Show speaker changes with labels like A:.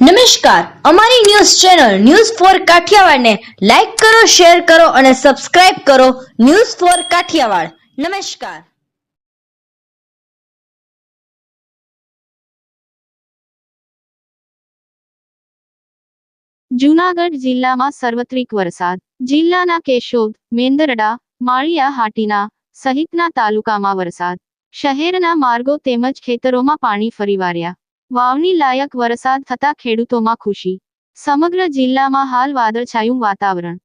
A: નમસ્કાર, અમારી news channel news for કાઠિયાવાડને લાઈક કરો, શેર કરો અને સબસ્ક્રાઇબ કરો. News for Kathiawad. નમસ્કાર.
B: જૂનાગઢ જિલ્લામાં સાર્વત્રિક વરસાદ. જિલ્લાના કેશોદ, મેંદરડા, માળિયા હાટીના સહિતના તાલુકામાં વરસાદ. શહેરના માર્ગો તેમજ ખેતરોમાં પાણી ફરી વળ્યા. વાવણી લાયક વરસાદ થતા ખેડૂતોમાં ખુશી. સમગ્ર જિલ્લામાં હાલ વાદળછાયું વાતાવરણ.